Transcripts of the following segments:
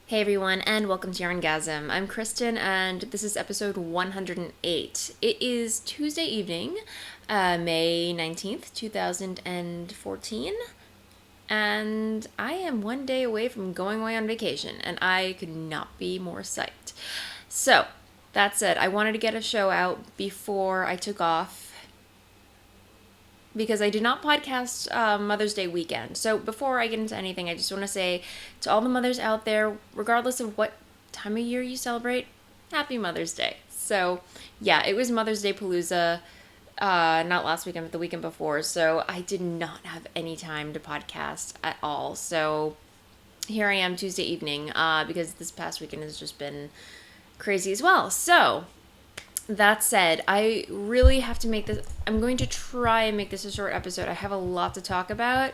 Hey everyone, and welcome to YarnGasm. I'm Kristen, and this is episode 108. It is Tuesday evening, May 19th, 2014, and I am one day away from going away on vacation, and I could not be more psyched. So, that said, I wanted to get a show out before I took off because I did not podcast Mother's Day weekend. So before I get into anything, I just want to say to all the mothers out there, regardless of what time of year you celebrate, happy Mother's Day. So yeah, it was Mother's Day Palooza, not last weekend, but the weekend before. So I did not have any time to podcast at all. So here I am Tuesday evening, because this past weekend has just been crazy as well. So that said, I really have to make this. I'm going to try and make this a short episode. I have a lot to talk about,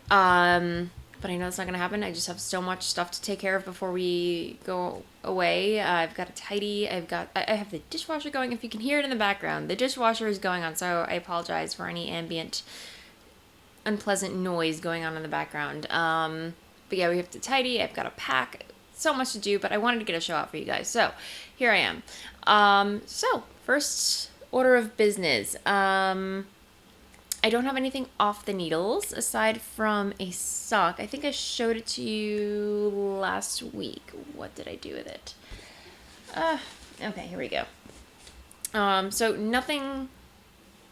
but I know it's not going to happen. I just have so much stuff to take care of before we go away. I've got to tidy. I have the dishwasher going. If you can hear it in the background, the dishwasher is going on. So I apologize for any ambient, unpleasant noise going on in the background. But yeah, we have to tidy. I've got to pack. So much to do, but I wanted to get a show out for you guys. So here I am. So first order of business. I don't have anything off the needles aside from a sock. I think I showed it to you last week. What did I do with it? Okay, here we go. So nothing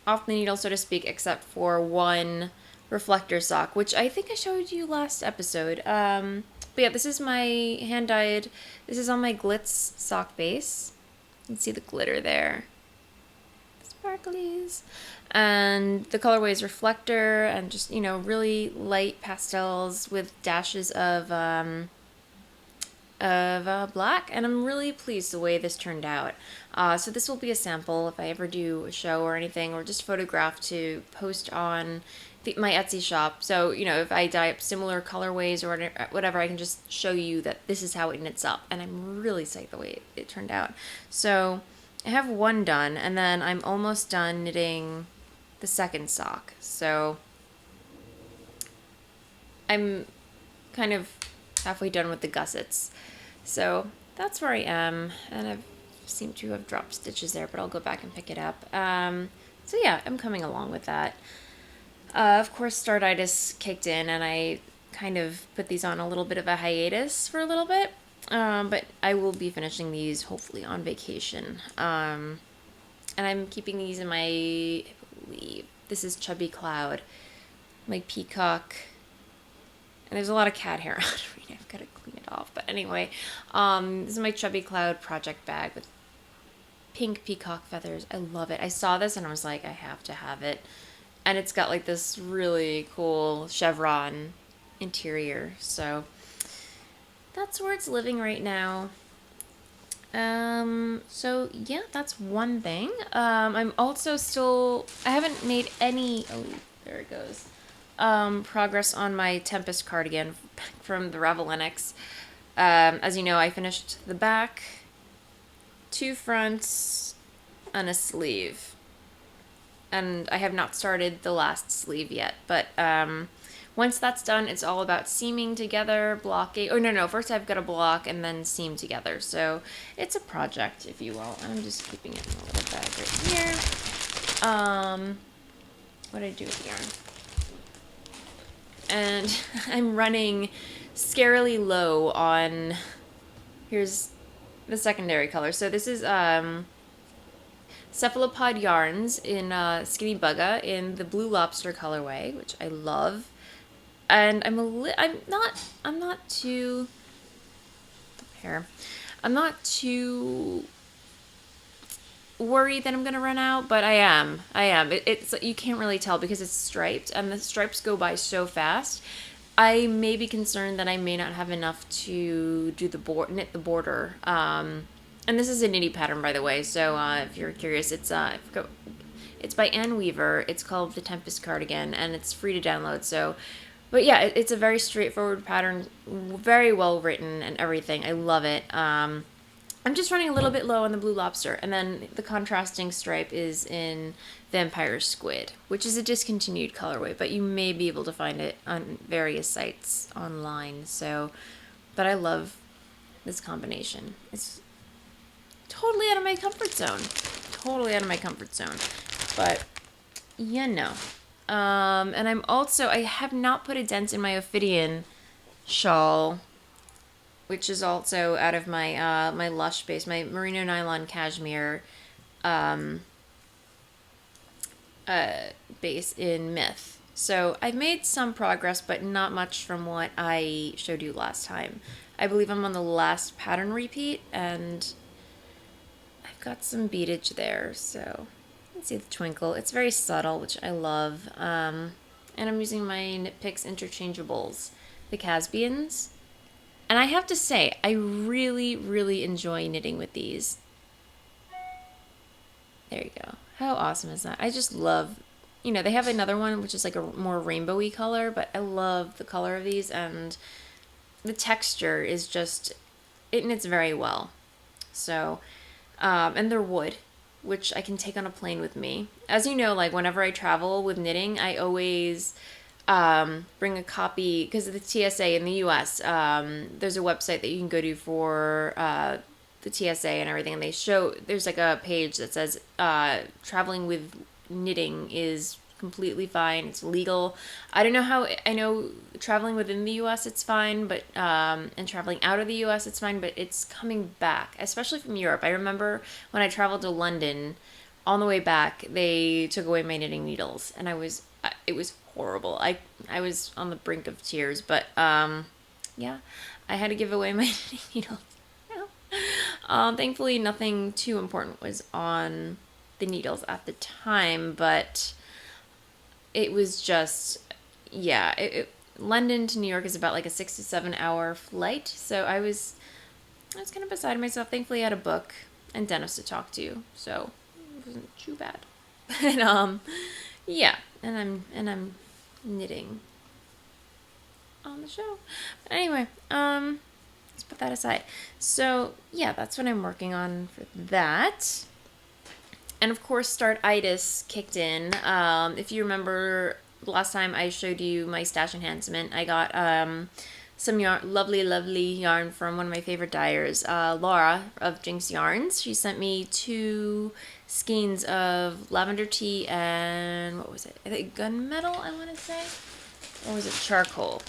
off the needle, so to speak, except for one reflector sock, which I think I showed you last episode. But yeah, this is my hand-dyed, this is on my Glitz sock base. You can see the glitter there. Sparklies. And the colorway is reflector and just, really light pastels with dashes of black. And I'm really pleased the way this turned out. So this will be a sample if I ever do a show or anything, or just photograph to post on my Etsy shop. So, if I dye up similar colorways or whatever, I can just show you that this is how it knits up. And I'm really psyched the way it turned out. So I have one done, and then I'm almost done knitting the second sock. So I'm kind of halfway done with the gussets. So that's where I am, and I seem to have dropped stitches there, but I'll go back and pick it up. So yeah, I'm coming along with that. Of course, Starditis kicked in, and I kind of put these on a little bit of a hiatus for a little bit. But I will be finishing these hopefully on vacation. And I'm keeping these in my, I believe, this is Chubby Cloud, my peacock. And there's a lot of cat hair on it right now. I've got to clean it off. But anyway, this is my Chubby Cloud project bag with pink peacock feathers. I love it. I saw this and I was like, I have to have it. And it's got like this really cool chevron interior. So that's where it's living right now. So yeah, that's one thing. I'm also still, I haven't made any, oh, there it goes. Progress on my Tempest cardigan from the Ravelinics. As you know, I finished the back, 2 fronts, and a sleeve. And I have not started the last sleeve yet, but once that's done, it's all about seaming together, blocking. Oh, no, first I've got to block and then seam together. So it's a project, if you will. I'm just keeping it in a little bag right here. What did I do with yarn? And I'm running scarily low on, here's the secondary color. So this is Cephalopod Yarns in Skinny Bugga in the Blue Lobster colorway, which I love. And I'm not too worried that I'm gonna run out, but I am. It's you can't really tell because it's striped, and the stripes go by so fast. I may be concerned that I may not have enough to do knit the border. And this is a nitty pattern, by the way. So if you're curious, it's by Ann Weaver. It's called the Tempest cardigan, and it's free to download. So. But yeah, it's a very straightforward pattern, very well written and everything. I love it. I'm just running a little bit low on the Blue Lobster. And then the contrasting stripe is in Vampire Squid, which is a discontinued colorway, but you may be able to find it on various sites online. So, but I love this combination. It's totally out of my comfort zone. Totally out of my comfort zone. But, yeah, no. And I have not put a dent in my Ophidian shawl, which is also out of my my Lush base, my merino nylon cashmere base in Myth. So I've made some progress, but not much from what I showed you last time. I believe I'm on the last pattern repeat, and I've got some beadage there, so you can see the twinkle. It's very subtle, which I love. And I'm using my Knit Picks interchangeables, the Casbians. And I have to say, I really, really enjoy knitting with these. There you go. How awesome is that? I just love, they have another one which is like a more rainbowy color, but I love the color of these, and the texture is just, it knits very well. So, and they're wood, which I can take on a plane with me. As you know, like whenever I travel with knitting, I always bring a copy, because of the TSA in the US, there's a website that you can go to for the TSA and everything, and there's like a page that says traveling with knitting is completely fine, it's legal. I don't know how, I know traveling within the US it's fine, but and traveling out of the US it's fine, but it's coming back, especially from Europe. I remember when I traveled to London, on the way back they took away my knitting needles, and it was horrible. I was on the brink of tears, but yeah, I had to give away my knitting needles. Thankfully nothing too important was on the needles at the time, but it was just, yeah, London to New York is about like a 6 to 7 hour flight, so I was kind of beside myself. Thankfully I had a book and Dennis to talk to, so it wasn't too bad. And yeah, and I'm knitting on the show. But anyway, let's put that aside. So yeah, that's what I'm working on for that. And of course, Start-itis kicked in. If you remember last time I showed you my stash enhancement, I got some lovely yarn from one of my favorite dyers, Laura of Jinx Yarns. She sent me 2 skeins of lavender tea and, what was it? I think gunmetal, I want to say? Or was it charcoal?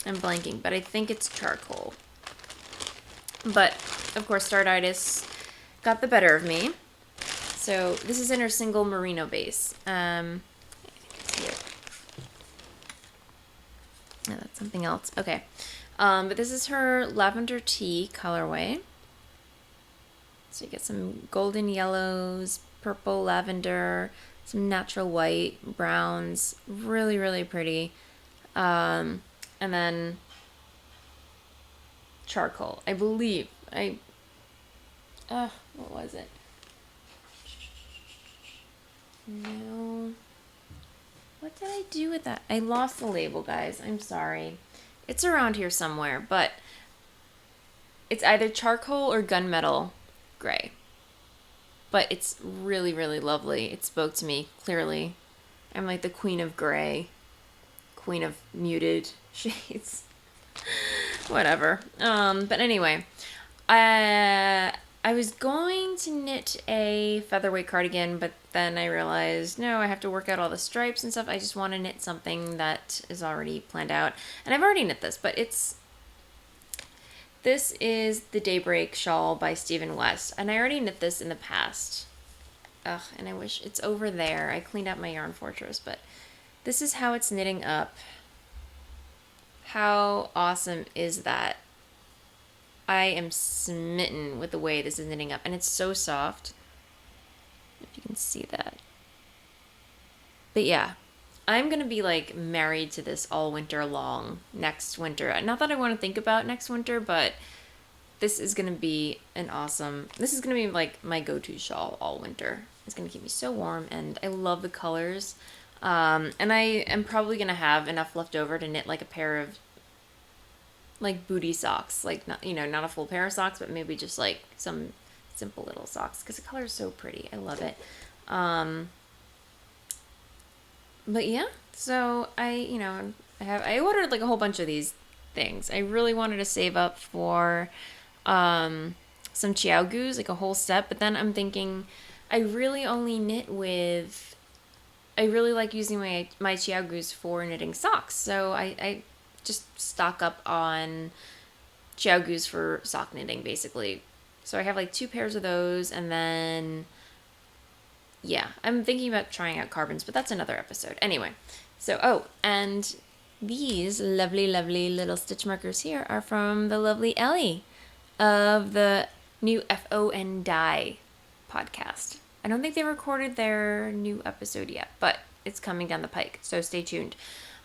I'm blanking, but I think it's charcoal. But, of course, Start-itis got the better of me. So this is in her single merino base. Here. Oh, that's something else. Okay. But this is her lavender tea colorway. So you get some golden yellows, purple lavender, some natural white, browns. Really, really pretty. And then charcoal. I believe. What was it? No. What did I do with that? I lost the label, guys. I'm sorry. It's around here somewhere, but it's either charcoal or gunmetal gray. But it's really, really lovely. It spoke to me clearly. I'm like the queen of gray. Queen of muted shades. Whatever. But anyway, I was going to knit a featherweight cardigan, but then I realized, no, I have to work out all the stripes and stuff. I just want to knit something that is already planned out. And I've already knit this, but this is the Daybreak shawl by Stephen West. And I already knit this in the past. Ugh, and I wish it's over there. I cleaned out my Yarn Fortress, but this is how it's knitting up. How awesome is that? I am smitten with the way this is knitting up, and it's so soft. If you can see that. But yeah, I'm going to be like married to this all winter long next winter. Not that I want to think about next winter, but this is going to be this is going to be like my go-to shawl all winter. It's going to keep me so warm, and I love the colors. And I am probably going to have enough left over to knit like a pair of like booty socks, like not a full pair of socks, but maybe just like some simple little socks, because the color is so pretty. I love it. But yeah, so I ordered like a whole bunch of these things. I really wanted to save up for some chiaogus, like a whole set. But then I'm thinking, I really only knit with. I really like using my chiaogus for knitting socks, so I just stock up on chiaogus for sock knitting, basically. So I have like 2 pairs of those, and then yeah, I'm thinking about trying out carbons, but that's another episode. Anyway, so and these lovely, lovely little stitch markers here are from the lovely Ellie of the new FON Die podcast. I don't think they recorded their new episode yet, but it's coming down the pike, so stay tuned.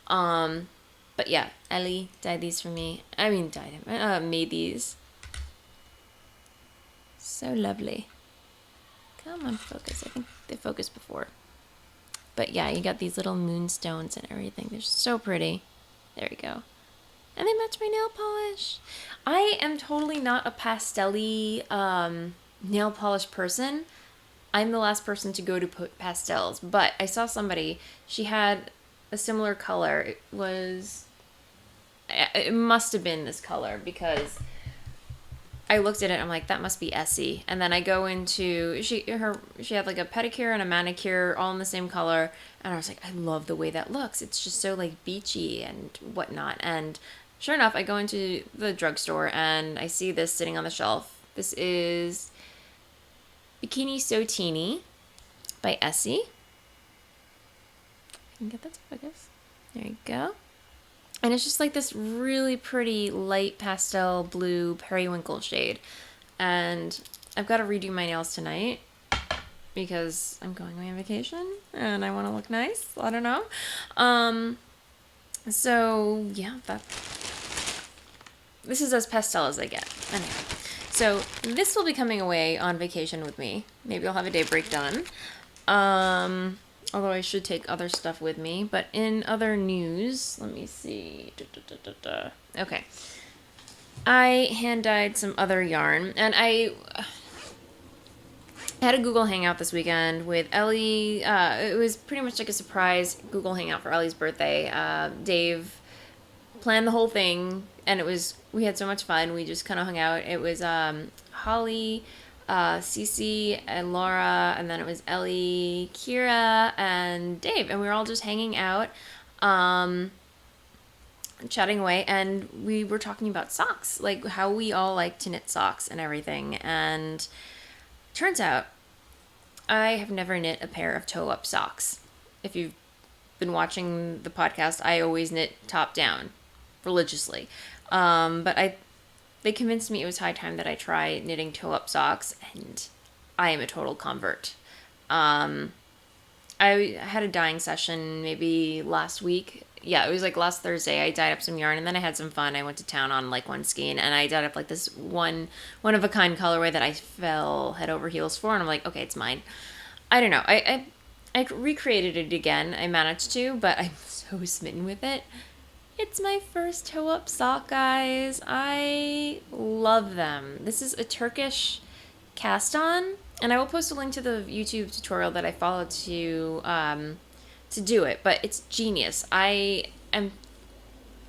But yeah, Ellie dyed these for me. I mean, made these. So lovely. Come on, focus. I think they focused before. But yeah, you got these little moonstones and everything. They're so pretty. There you go. And they match my nail polish. I am totally not a pastel-y nail polish person. I'm the last person to go to put pastels. But I saw somebody, she had a similar color. It must have been this color because I looked at it and I'm like, that must be Essie. And then I go into, she had like a pedicure and a manicure all in the same color. And I was like, I love the way that looks. It's just so like beachy and whatnot. And sure enough, I go into the drugstore and I see this sitting on the shelf. This is Bikini So Teeny by Essie. I can get that to focus. There you go. And it's just like this really pretty light pastel blue periwinkle shade. And I've got to redo my nails tonight because I'm going away on vacation and I want to look nice. I don't know. So yeah, this is as pastel as I get. Anyway, so this will be coming away on vacation with me. Maybe I'll have a day break done. Although I should take other stuff with me. But in other news, let me see. Okay. I hand-dyed some other yarn. And I had a Google Hangout this weekend with Ellie. It was pretty much like a surprise Google Hangout for Ellie's birthday. Dave planned the whole thing. And we had so much fun. We just kind of hung out. It was Holly, Cece and Laura, and then it was Ellie, Kira, and Dave, and we were all just hanging out, chatting away, and we were talking about socks, like how we all like to knit socks and everything. And turns out I have never knit a pair of toe-up socks. If you've been watching the podcast, I always knit top down religiously, but they convinced me it was high time that I try knitting toe-up socks, and I am a total convert. I had a dyeing session maybe last week. Yeah, it was like last Thursday. I dyed up some yarn, and then I had some fun. I went to town on like one skein, and I dyed up like this one-of-a-kind colorway that I fell head over heels for, and I'm like, okay, it's mine. I don't know. I recreated it again. I managed to, but I'm so smitten with it. It's my first toe-up sock, guys. I love them. This is a Turkish cast-on, and I will post a link to the YouTube tutorial that I followed to do it, but it's genius. I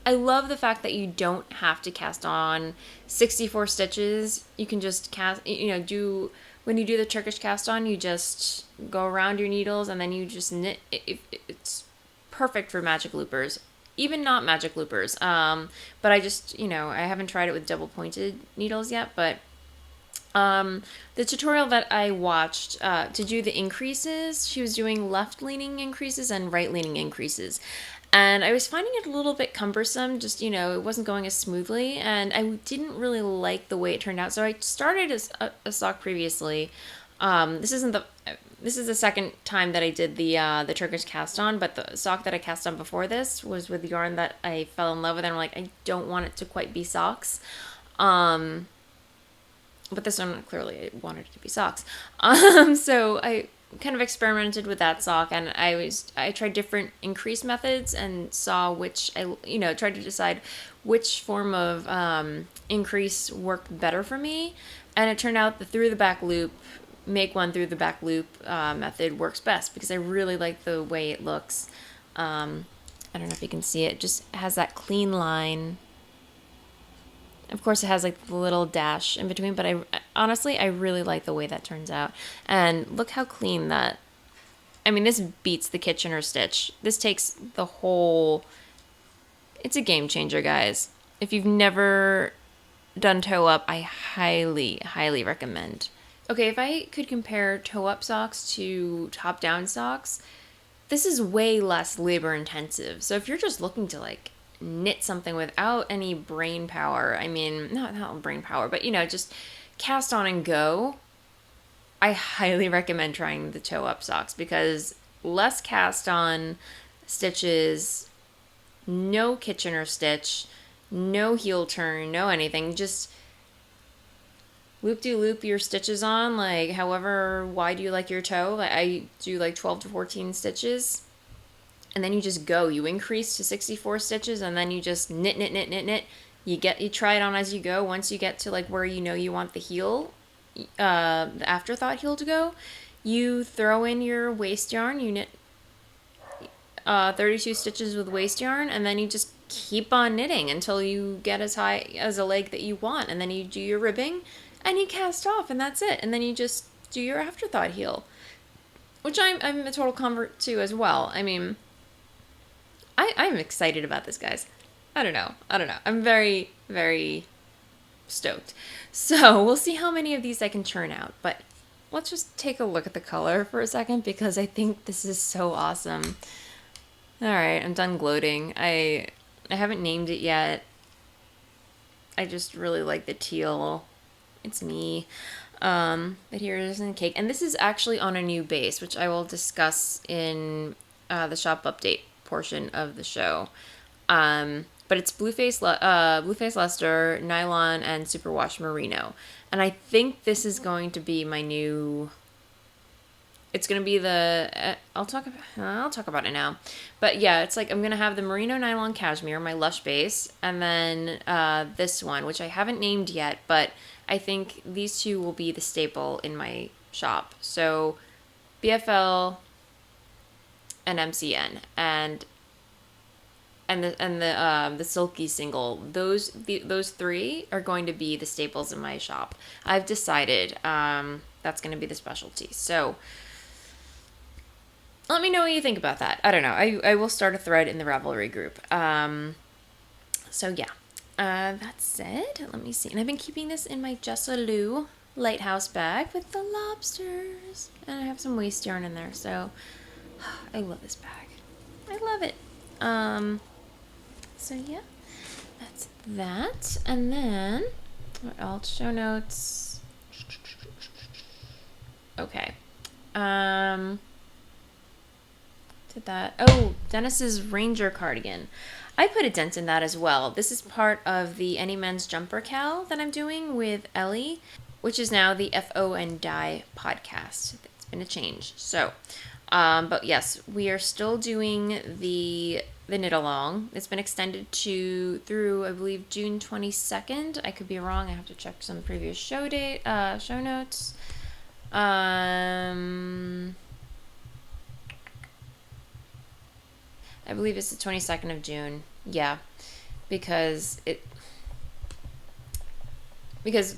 love the fact that you don't have to cast on 64 stitches. You can just when you do the Turkish cast-on, you just go around your needles and then you just knit. It's perfect for magic loopers. Even not magic loopers. But I just, I haven't tried it with double pointed needles yet, but the tutorial that I watched to do the increases, she was doing left leaning increases and right leaning increases. And I was finding it a little bit cumbersome, just, it wasn't going as smoothly, and I didn't really like the way it turned out. So I started a sock previously. This is the second time that I did the Turkish cast on, but the sock that I cast on before this was with yarn that I fell in love with, and I'm like, I don't want it to quite be socks. But this one, clearly I wanted it to be socks. So I kind of experimented with that sock, and I tried different increase methods and saw which tried to decide which form of increase worked better for me. And it turned out the through the back loop, make one through the back loop method works best because I really like the way it looks. I don't know if you can see it. Just has that clean line. Of course, it has like the little dash in between, but I honestly, I really like the way that turns out. And look how clean that. I mean, this beats the Kitchener stitch. This takes the whole. It's a game changer, guys. If you've never done toe up, I highly, highly recommend. Okay, if I could compare toe up socks to top down socks, this is way less labor intensive. So if you're just looking to like knit something without any brain power, I mean, not brain power, but just cast on and go, I highly recommend trying the toe up socks because less cast on stitches, no Kitchener stitch, no heel turn, no anything. Just loop your stitches on, like however wide you like your toe. Like I do like 12 to 14 stitches. And then you just go. You increase to 64 stitches and then you just knit. You try it on as you go. Once you get to like where you want the heel, the afterthought heel to go, you throw in your waist yarn. You knit 32 stitches with waist yarn, and then you just keep on knitting until you get as high as a leg that you want, and then you do your ribbing and you cast off, and that's it. And then you just do your afterthought heel, which I'm a total convert to as well. I mean, I'm excited about this, guys. I don't know. I'm very, very stoked. So we'll see how many of these I can churn out, but let's just take a look at the color for a second because I think this is so awesome. All right, I'm done gloating. I haven't named it yet. I just really like the teal. It's me. But here it is in the cake. And this is actually on a new base, which I will discuss in the shop update portion of the show. But it's Blueface Leicester, Nylon, and Superwash Merino. And I think this is going to be my new... It's going to be the... I'll talk about it now. But yeah, it's like I'm going to have the Merino Nylon Cashmere, my Lush base, and then this one, which I haven't named yet, but I think these two will be the staple in my shop. So BFL and MCN and the silky single, those three are going to be the staples in my shop. I've decided that's going to be the specialty. So let me know what you think about that. I don't know. I will start a thread in the Ravelry group. So yeah, that said, let me see. And I've been keeping this in my Jessa Lou lighthouse bag with the lobsters, and I have some waist yarn in there. So I love this bag. I love it. So yeah, that's that. And then, what else? Show notes. Okay. Did that. Oh, Dennis's Ranger cardigan. I put a dent in that as well. This is part of the Any Men's Jumper Cal that I'm doing with Ellie, which is now the FO and Die podcast. It's been a change. So, but yes, we are still doing the knit along. It's been extended through I believe June 22nd. I could be wrong. I have to check some previous show notes. I believe it's the 22nd of June. Yeah, because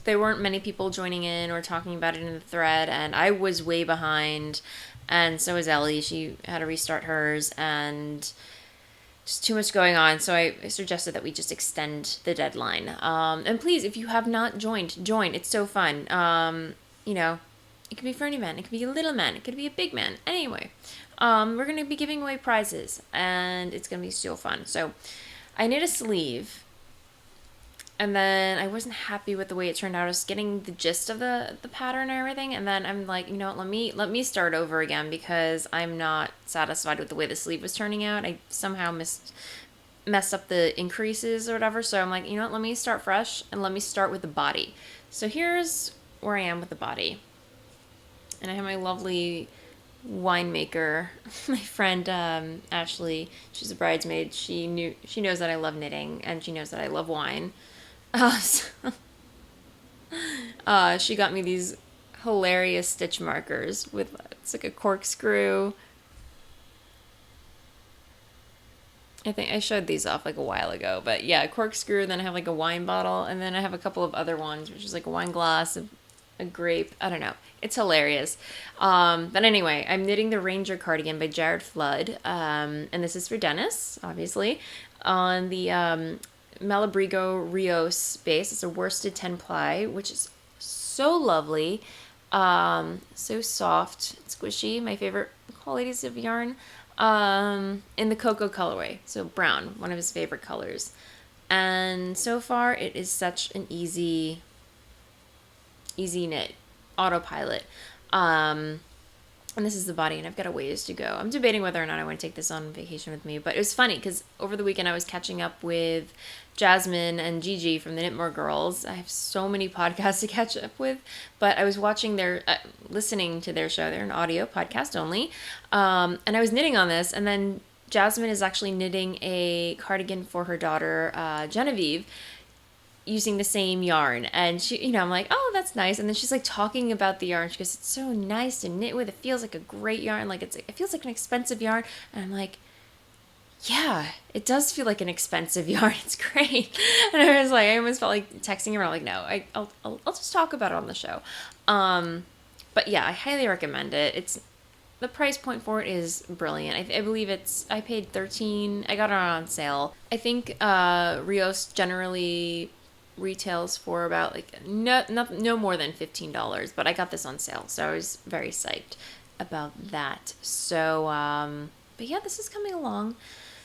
there weren't many people joining in or talking about it in the thread, and I was way behind, and so was Ellie. She had to restart hers, and just too much going on, so I suggested that we just extend the deadline. And please, if you have not joined, join. It's so fun. It could be for any man. It could be a little man. It could be a big man. Anyway, we're going to be giving away prizes, and it's going to be so fun. So I knit a sleeve, and then I wasn't happy with the way it turned out. I was getting the gist of the pattern and everything, and then I'm like, let me start over again because I'm not satisfied with the way the sleeve was turning out. I somehow messed up the increases or whatever, so I'm like, let me start fresh, and let me start with the body. So here's where I am with the body. And I have my lovely winemaker, my friend Ashley. She's a bridesmaid. She knows that I love knitting, and she knows that I love wine. She got me these hilarious stitch markers it's like a corkscrew. I think I showed these off like a while ago, but yeah, corkscrew. Then I have like a wine bottle, and then I have a couple of other ones, which is like a wine glass, a grape. I don't know. It's hilarious. But anyway, I'm knitting the Ranger cardigan by Jared Flood, and this is for Dennis, obviously, on the Malabrigo Rios base. It's a worsted 10 ply, which is so lovely, so soft, squishy. My favorite qualities of yarn. In the cocoa colorway, so brown, one of his favorite colors. And so far, it is such an easy knit, autopilot. And this is the body, and I've got a ways to go. I'm debating whether or not I want to take this on vacation with me, but it was funny because over the weekend I was catching up with Jasmine and Gigi from the Knitmore Girls. I have so many podcasts to catch up with, but I was watching listening to their show. They're an audio podcast only, and I was knitting on this, and then Jasmine is actually knitting a cardigan for her daughter, Genevieve, using the same yarn. And she, I'm like, oh, that's nice. And then she's like talking about the yarn. She goes, it's so nice to knit with. It feels like a great yarn. Like it feels like an expensive yarn. And I'm like, yeah, it does feel like an expensive yarn. It's great. And I was like, I almost felt like texting her. I'm like, no, I'll just talk about it on the show. But yeah, I highly recommend it. The price point for it is brilliant. I believe I paid $13. I got it on sale. I think Rios generally retails for about like no more than $15, but I got this on sale, so I was very psyched about that. So but yeah, this is coming along.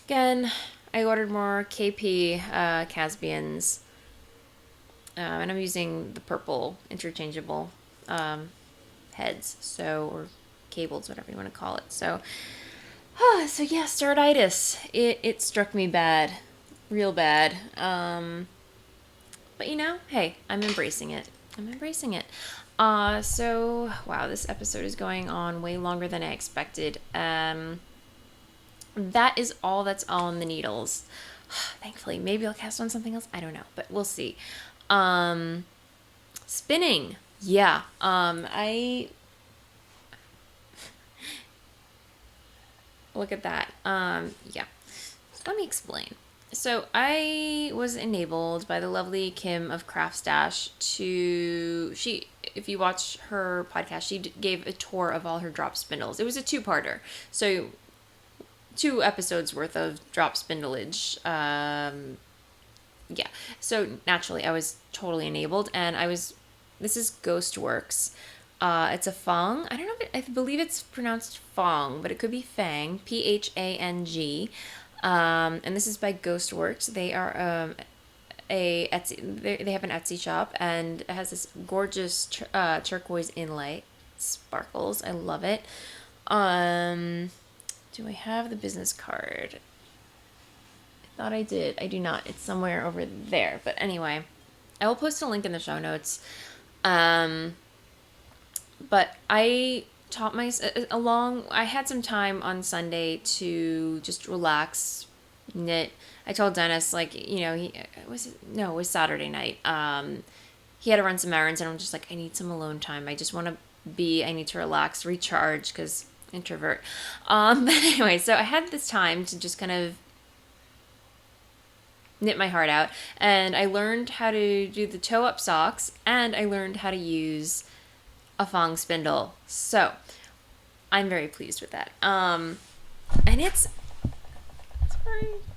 Again, I ordered more KP Caspians, and I'm using the purple interchangeable heads, or cables, whatever you want to call it. So yeah, startitis. It struck me bad, real bad. But hey, I'm embracing it. So wow, this episode is going on way longer than I expected. That is all that's on the needles. Thankfully, maybe I'll cast on something else. I don't know, but we'll see. Spinning. Yeah. I look at that. Yeah. Let me explain. So I was enabled by the lovely Kim of Craft Stash if you watch her podcast, she gave a tour of all her drop spindles. It was a 2-parter. So 2 episodes worth of drop spindleage. Yeah. So naturally I was totally enabled, and this is Ghostworks. It's a Fang. I don't know I believe it's pronounced Fang, but it could be Fang. Phang. And this is by Ghostworks. They are a Etsy. They have an Etsy shop, and it has this gorgeous turquoise inlay. Sparkles. I love it. Do I have the business card? I thought I did. I do not. It's somewhere over there. But anyway, I will post a link in the show notes. But I taught I had some time on Sunday to just relax, knit. I told Dennis, it was Saturday night. He had to run some errands, and I'm just like, I need some alone time. I just want to I need to relax, recharge, because introvert. But anyway, so I had this time to just kind of knit my heart out, and I learned how to do the toe-up socks, and I learned how to use a Fang spindle. So I'm very pleased with that. And it's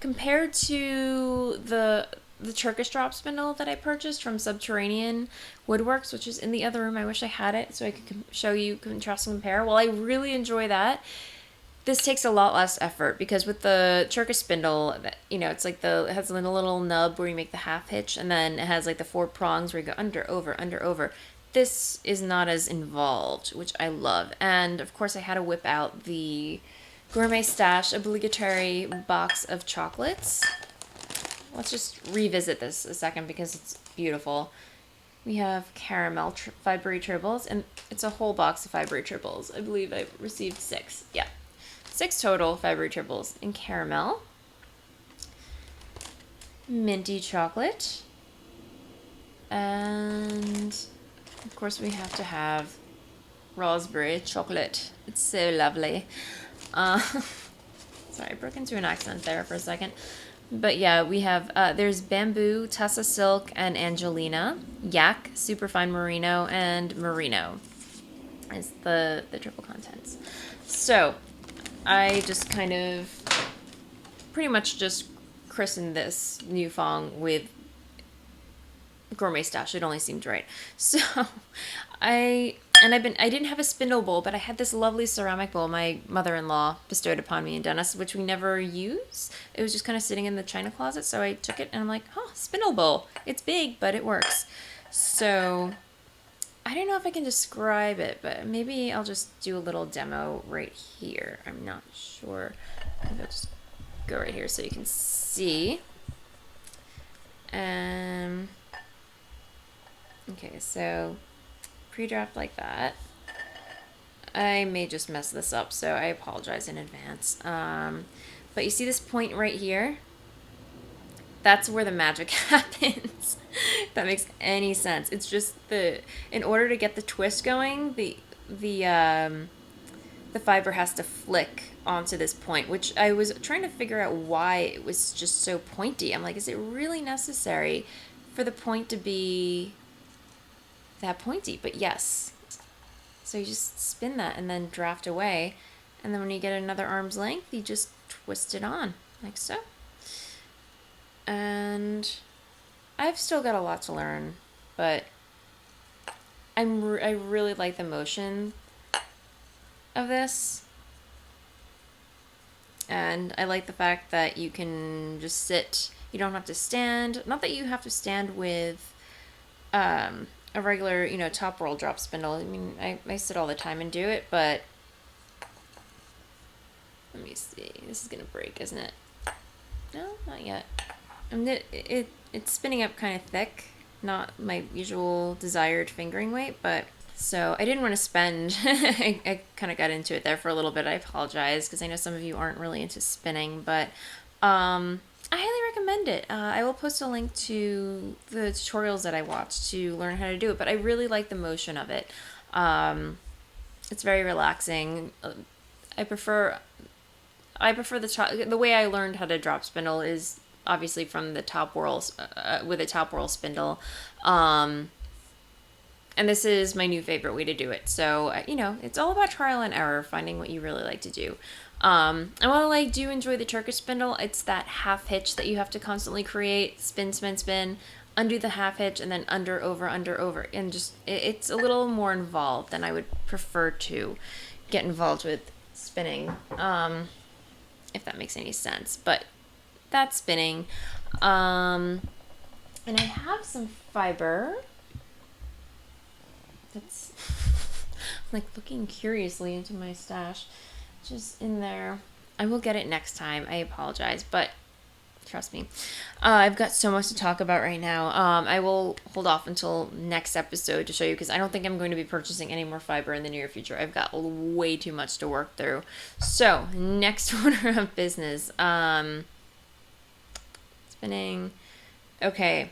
compared to the Turkish drop spindle that I purchased from Subterranean Woodworks, which is in the other room. I wish I had it so I could show you, contrast and compare. While I really enjoy that, this takes a lot less effort, because with the Turkish spindle, it's like it has a little nub where you make the half hitch, and then it has like the 4 prongs where you go under, over, under, over. This is not as involved, which I love. And of course I had to whip out the Gourmet Stash obligatory box of chocolates. Let's just revisit this a second because it's beautiful. We have caramel Fibry Tribbles, and it's a whole box of Fibry Tribbles. I believe I received 6. Yeah. 6 total Fibry Tribbles in caramel. Minty chocolate. And of course, we have to have raspberry chocolate. It's so lovely. Sorry, I broke into an accent there for a second. But yeah, we have, there's Bamboo, Tessa Silk, and Angelina. Yak, Superfine Merino, and Merino is the triple contents. So, I just kind of pretty much just christened this new thong with Gourmet Stash. It only seemed right. So, I didn't have a spindle bowl, but I had this lovely ceramic bowl my mother-in-law bestowed upon me in Dennis, which we never use. It was just kind of sitting in the china closet, so I took it and I'm like, oh, spindle bowl. It's big, but it works. So I don't know if I can describe it, but maybe I'll just do a little demo right here. I'm not sure. Maybe I'll just go right here so you can see. Okay, so pre-draft like that. I may just mess this up, so I apologize in advance. But you see this point right here? That's where the magic happens. If that makes any sense. It's just in order to get the twist going, the fiber has to flick onto this point, which I was trying to figure out why it was just so pointy. I'm like, is it really necessary for the point to be that pointy? But yes. So you just spin that and then draft away, and then when you get another arm's length, you just twist it on like so. And I've still got a lot to learn, but I really like the motion of this, and I like the fact that you can just sit. You don't have to stand. Not that you have to stand with a regular, top roll drop spindle. I mean, I sit all the time and do it, but let me see. This is gonna break, isn't it? No, not yet. And it's spinning up kind of thick, not my usual desired fingering weight, but so I didn't want to spend. I kind of got into it there for a little bit. I apologize because I know some of you aren't really into spinning, but I highly recommend it. I will post a link to the tutorials that I watched to learn how to do it, but I really like the motion of it. It's very relaxing. I prefer the way I learned how to drop spindle is obviously from the top whirls with a top whirl spindle. And this is my new favorite way to do it. So, it's all about trial and error, finding what you really like to do. And while I do enjoy the Turkish spindle, it's that half hitch that you have to constantly create, spin, spin, spin, undo the half hitch, and then under, over, and just, it's a little more involved than I would prefer to get involved with spinning, if that makes any sense. But that's spinning. And I have some fiber that's like looking curiously into my stash, just in there. I will get it next time. I apologize, but trust me, I've got so much to talk about right now. I will hold off until next episode to show you, because I don't think I'm going to be purchasing any more fiber in the near future. I've got way too much to work through. So next order of business, spinning. Okay,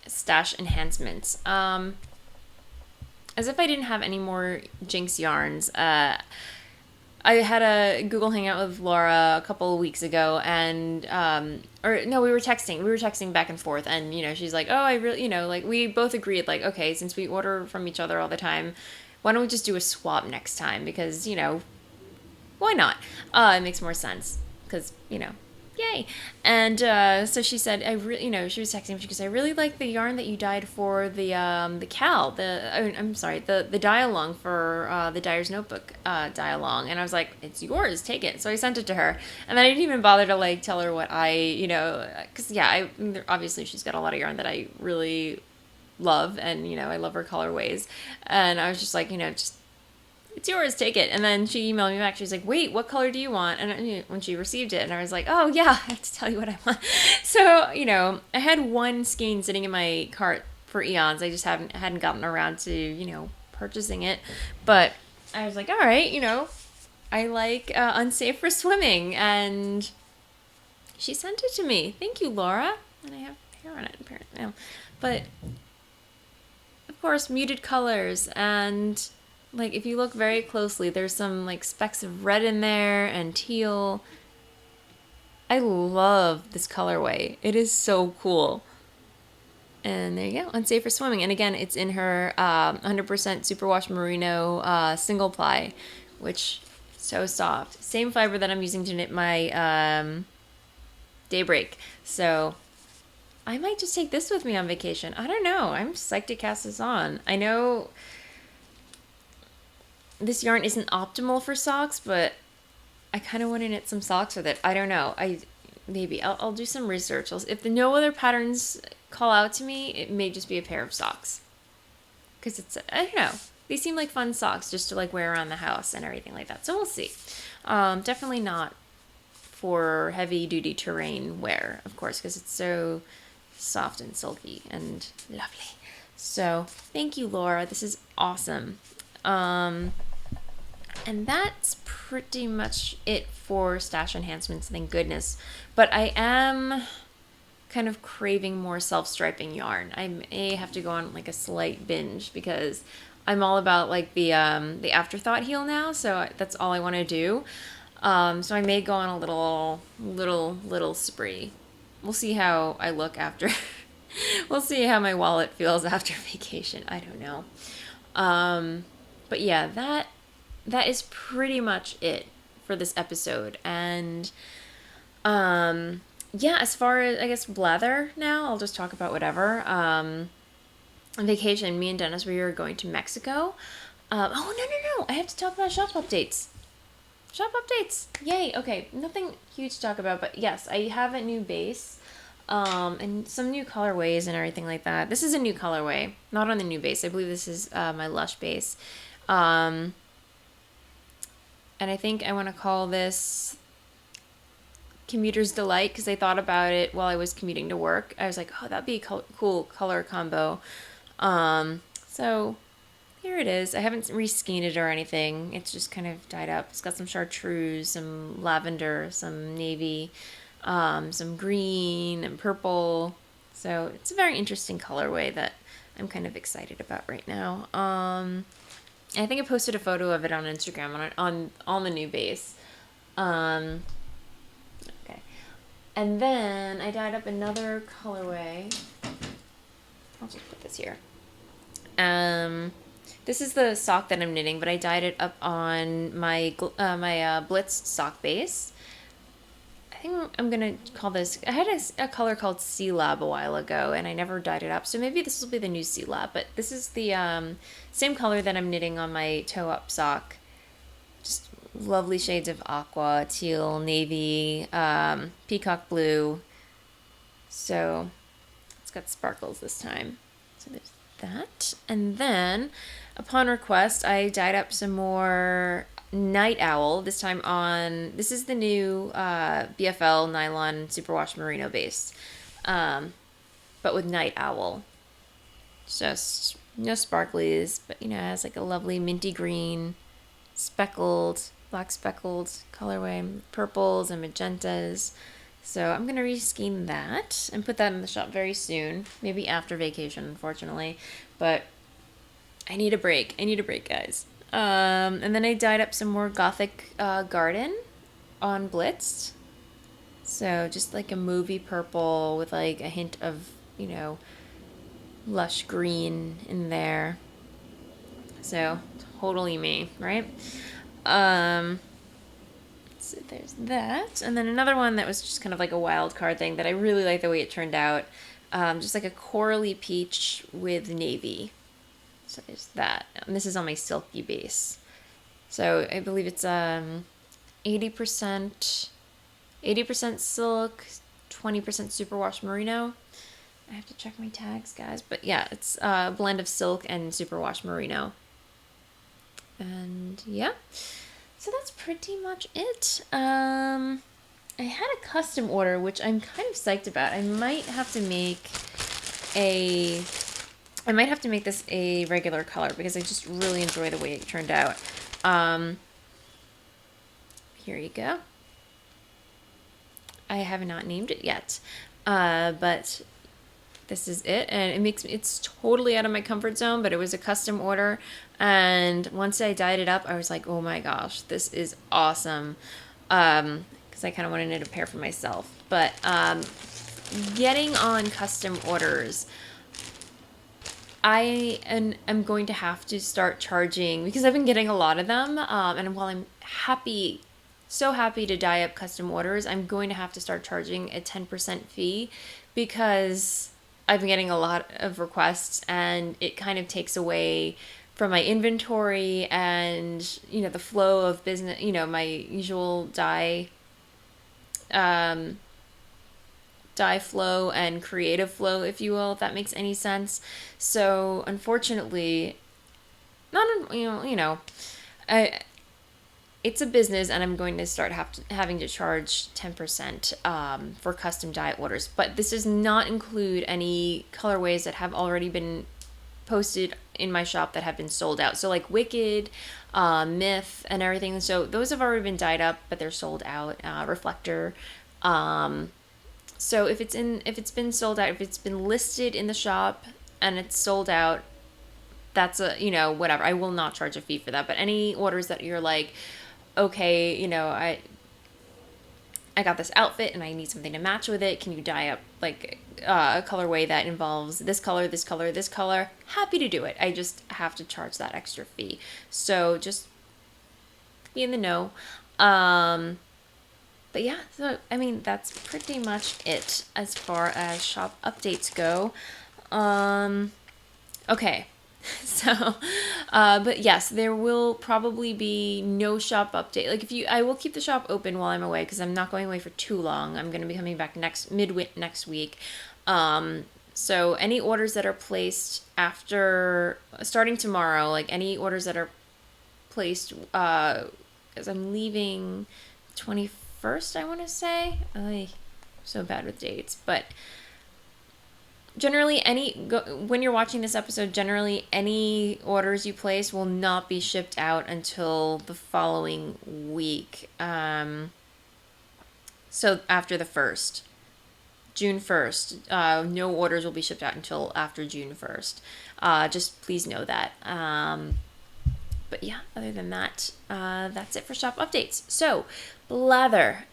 stash enhancements. As if I didn't have any more Jinx yarns, I had a Google Hangout with Laura a couple of weeks ago, and we were texting back and forth, and she's like, oh, I really, we both agreed, like, okay, since we order from each other all the time, why don't we just do a swap next time, because why not? It makes more sense, because yay. And so she said, she was texting me because I really like the yarn that you dyed for the dye-along for the Dyer's Notebook dye-along. And I was like, it's yours, take it. So I sent it to her. And then I didn't even bother to tell her what because obviously she's got a lot of yarn that I really love, and I love her colorways. And I was just like, it's yours, take it. And then she emailed me back. She's like, wait, what color do you want? And when she received it, and I was like, oh yeah, I have to tell you what I want. So, I had one skein sitting in my cart for eons. I just hadn't gotten around to, purchasing it. But I was like, all right, I like Unsafe for Swimming. And she sent it to me. Thank you, Laura. And I have hair on it, apparently. No. But, of course, muted colors, and if you look very closely, there's some specks of red in there and teal. I love this colorway. It is so cool. And there you go, unsafe for swimming. And again, it's in her 100% superwash merino single ply, which so soft. Same fiber that I'm using to knit my daybreak. So I might just take this with me on vacation. I don't know. I'm psyched to cast this on. I know this yarn isn't optimal for socks, but I kind of want to knit some socks with it. I don't know. I'll do some research. If the no other patterns call out to me, it may just be a pair of socks. Because I don't know. These seem like fun socks just to like wear around the house and everything like that. So we'll see. Definitely not for heavy duty terrain wear, of course, because it's so soft and silky and lovely. So thank you, Laura. This is awesome. And that's pretty much it for stash enhancements, thank goodness. But I am kind of craving more self-striping yarn. I may have to go on like a slight binge because I'm all about like the afterthought heel now, so that's all I want to do. So I may go on a little spree. We'll see how I look after. We'll see how my wallet feels after vacation. I don't know. But yeah, that is pretty much it for this episode. And yeah, as far as I guess blather now, I'll just talk about whatever. On vacation, me and Dennis, we were going to Mexico. No, I have to talk about shop updates. Shop updates. Yay. Okay, nothing huge to talk about, but yes, I have a new base. And some new colorways and everything like that. This is a new colorway, not on the new base. I believe this is my Lush base. And I think I want to call this Commuter's Delight because I thought about it while I was commuting to work. I was like, oh, that'd be a cool color combo. So here it is. I haven't re-skeined it or anything. It's just kind of dyed up. It's got some chartreuse, some lavender, some navy, some green and purple. So it's a very interesting colorway that I'm kind of excited about right now. I think I posted a photo of it on Instagram on the new base. Okay. And then I dyed up another colorway. I'll just put this here. This is the sock that I'm knitting, but I dyed it up on my Blitz sock base. I think I'm gonna call this. I had a color called Sea Lab a while ago, and I never dyed it up. So maybe this will be the new Sea Lab. But this is the same color that I'm knitting on my toe up sock. Just lovely shades of aqua, teal, navy, peacock blue. So it's got sparkles this time. So there's that, and then upon request, I dyed up some more Night Owl, this time this is the new BFL nylon superwash merino base, but with Night Owl. Just no sparklies, but it has like a lovely minty green, black speckled colorway, purples and magentas. So I'm going to reskein that and put that in the shop very soon, maybe after vacation, unfortunately, but I need a break. Guys. And then I dyed up some more Gothic Garden on Blitz. So just like a movie purple with like a hint of, lush green in there. So totally me, right? So there's that. And then another one that was just kind of like a wild card thing that I really like the way it turned out. Just like a corally peach with navy. So there's that. And this is on my silky base. So I believe it's 80% silk, 20% superwash merino. I have to check my tags, guys. But yeah, it's a blend of silk and superwash merino. And yeah. So that's pretty much it. I had a custom order, which I'm kind of psyched about. I might have to make this a regular color because I just really enjoy the way it turned out. Here you go. I have not named it yet, but this is it, and it's totally out of my comfort zone, but it was a custom order, and once I dyed it up, I was like, oh my gosh, this is awesome. Because because I kind of wanted a pair for myself. But getting on custom orders, I'm going to have to start charging because I've been getting a lot of them. And while I'm so happy to dye up custom orders, I'm going to have to start charging a 10% fee because I've been getting a lot of requests and it kind of takes away from my inventory and, the flow of business, my usual dye flow and creative flow, if you will, if that makes any sense. So unfortunately, not I it's a business, and I'm going to start having to charge 10% for custom dye orders. But this does not include any colorways that have already been posted in my shop that have been sold out. So like Wicked, Myth, and everything. So those have already been dyed up, but they're sold out. Reflector. So if it's been sold out, if it's been listed in the shop and it's sold out, that's whatever. I will not charge a fee for that. But any orders that you're like, okay, I got this outfit and I need something to match with it. Can you dye up like a colorway that involves this color, this color, this color? Happy to do it. I just have to charge that extra fee. So just be in the know. But yeah, so I mean, that's pretty much it as far as shop updates go. Okay. So, but yes, there will probably be no shop update. Like I will keep the shop open while I'm away because I'm not going away for too long. I'm going to be coming back next week. So any orders that are placed starting tomorrow, like any orders that are placed, because I'm leaving 21st, I want to say. I'm so bad with dates, but generally when you're watching this episode, generally any orders you place will not be shipped out until the following week. So after the 1st, June 1st, no orders will be shipped out until after June 1st. Just please know that. But yeah, other than that, that's it for shop updates. So, blather.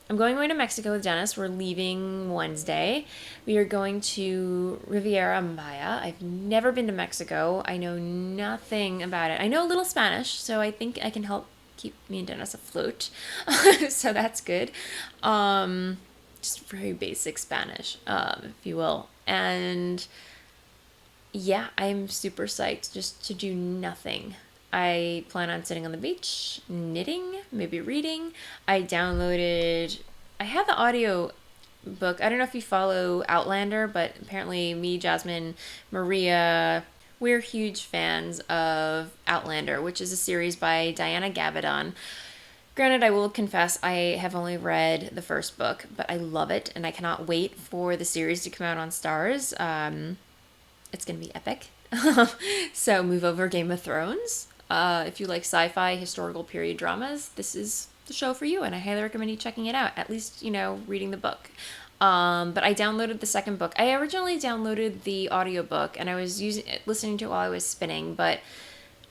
I'm going away to Mexico with Dennis. We're leaving Wednesday. We are going to Riviera Maya. I've never been to Mexico. I know nothing about it. I know a little Spanish, so I think I can help keep me and Dennis afloat. So that's good. Just very basic Spanish, if you will. And yeah, I'm super psyched just to do nothing. I plan on sitting on the beach, knitting, maybe reading. I have the audio book. I don't know if you follow Outlander, but apparently me, Jasmine, Maria, we're huge fans of Outlander, which is a series by Diana Gabaldon. Granted, I will confess I have only read the first book, but I love it, and I cannot wait for the series to come out on Stars. It's going to be epic. So move over Game of Thrones. If you like sci-fi, historical period dramas, this is the show for you, and I highly recommend you checking it out, at least, reading the book. But I downloaded the second book. I originally downloaded the audiobook, and I was listening to it while I was spinning, but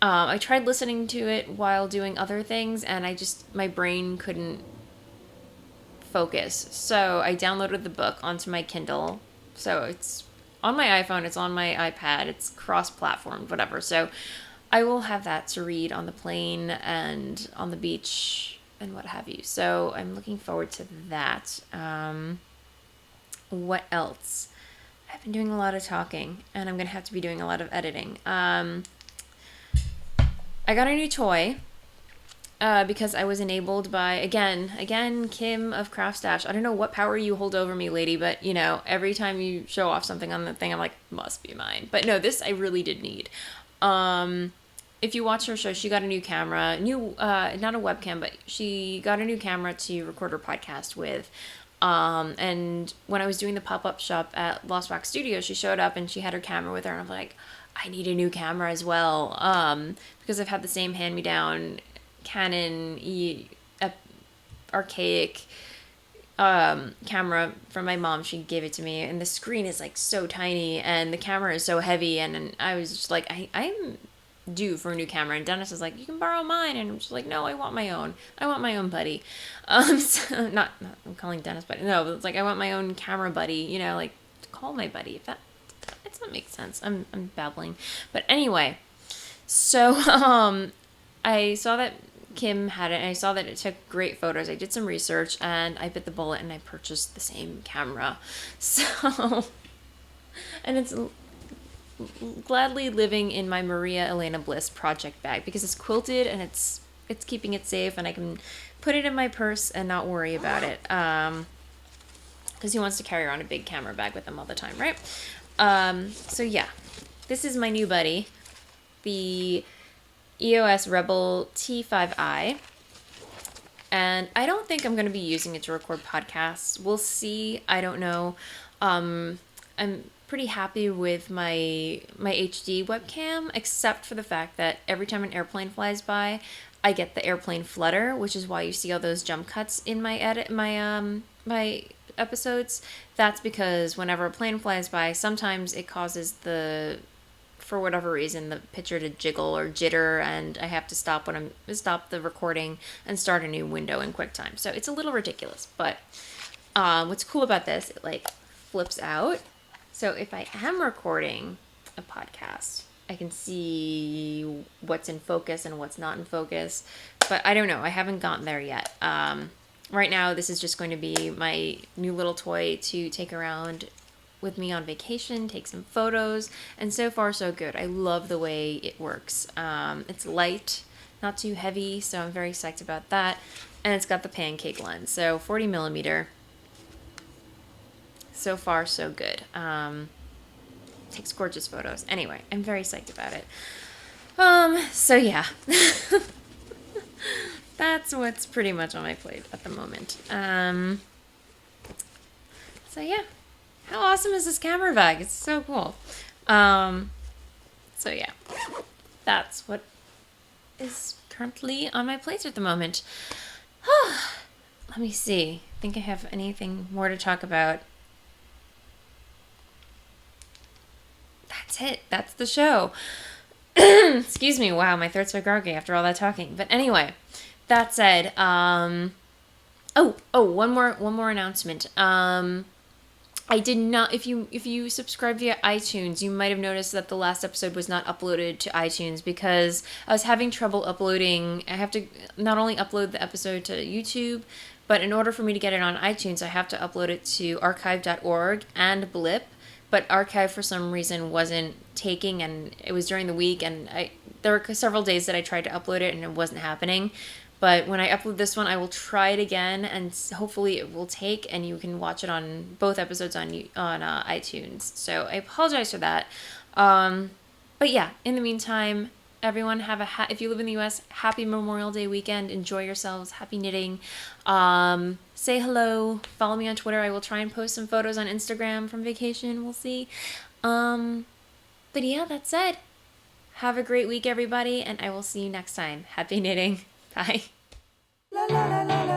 I tried listening to it while doing other things, and my brain couldn't focus. So I downloaded the book onto my Kindle. So it's on my iPhone, it's on my iPad, it's cross-platformed, whatever. So I will have that to read on the plane and on the beach and what have you. So I'm looking forward to that. What else? I've been doing a lot of talking, and I'm going to have to be doing a lot of editing. I got a new toy because I was enabled by, again, Kim of Craft Stash. I don't know what power you hold over me, lady, but, every time you show off something on the thing, I'm like, must be mine. But no, this I really did need. If you watch her show, she got a new camera, not a webcam, but she got a new camera to record her podcast with. And when I was doing the pop-up shop at Lost Wax Studios, she showed up and she had her camera with her, and I'm like, I need a new camera as well, because I've had the same hand-me-down Canon archaic camera from my mom. She gave it to me, and the screen is like so tiny, and the camera is so heavy, and I was just like, I'm due for a new camera, and Dennis is like, you can borrow mine, and I'm just like, no, I want my own buddy. So not I'm calling Dennis buddy, no, but it's like I want my own camera buddy, you know, like call my buddy, if that does not make sense. I'm babbling, but anyway, so I saw that Kim had it, and I saw that it took great photos. I did some research, and I bit the bullet, and I purchased the same camera. So, and it's gladly living in my Maria Elena Bliss project bag because it's quilted and it's keeping it safe, and I can put it in my purse and not worry about it. Because he wants to carry around a big camera bag with him all the time, right? So yeah, this is my new buddy, the EOS Rebel T5i. And I don't think I'm going to be using it to record podcasts. We'll see. I don't know. I'm pretty happy with my HD webcam, except for the fact that every time an airplane flies by, I get the airplane flutter, which is why you see all those jump cuts in my my episodes. That's because whenever a plane flies by, sometimes it causes for whatever reason, the picture to jiggle or jitter, and I have to stop the recording and start a new window in QuickTime. So it's a little ridiculous, but what's cool about this, it like flips out. So if I am recording a podcast, I can see what's in focus and what's not in focus, but I don't know. I haven't gotten there yet. Right now, this is just going to be my new little toy to take around with me on vacation, take some photos, and so far so good. I love the way it works. It's light, not too heavy, so I'm very psyched about that. And it's got the pancake lens, so 40 millimeter. So far so good. Takes gorgeous photos. Anyway, I'm very psyched about it. So yeah. That's what's pretty much on my plate at the moment. So yeah. How awesome is this camera bag? It's so cool. So yeah, that's what is currently on my plate at the moment. Let me see. I think I have anything more to talk about. That's it. That's the show. Excuse me. Wow, my throat's so gargly after all that talking. But anyway, that said, one more announcement. I did not, if you subscribe via iTunes, you might have noticed that the last episode was not uploaded to iTunes because I was having trouble uploading. I have to not only upload the episode to YouTube, but in order for me to get it on iTunes, I have to upload it to archive.org and Blip. But Archive, for some reason, wasn't taking, and it was during the week, and there were several days that I tried to upload it, and it wasn't happening. But when I upload this one, I will try it again, and hopefully it will take, and you can watch it on both episodes on iTunes. So I apologize for that. But yeah, in the meantime, everyone have if you live in the U.S., happy Memorial Day weekend. Enjoy yourselves. Happy knitting. Say hello. Follow me on Twitter. I will try and post some photos on Instagram from vacation. We'll see. But yeah, that said, have a great week, everybody, and I will see you next time. Happy knitting. Bye. La, la, la, la, la.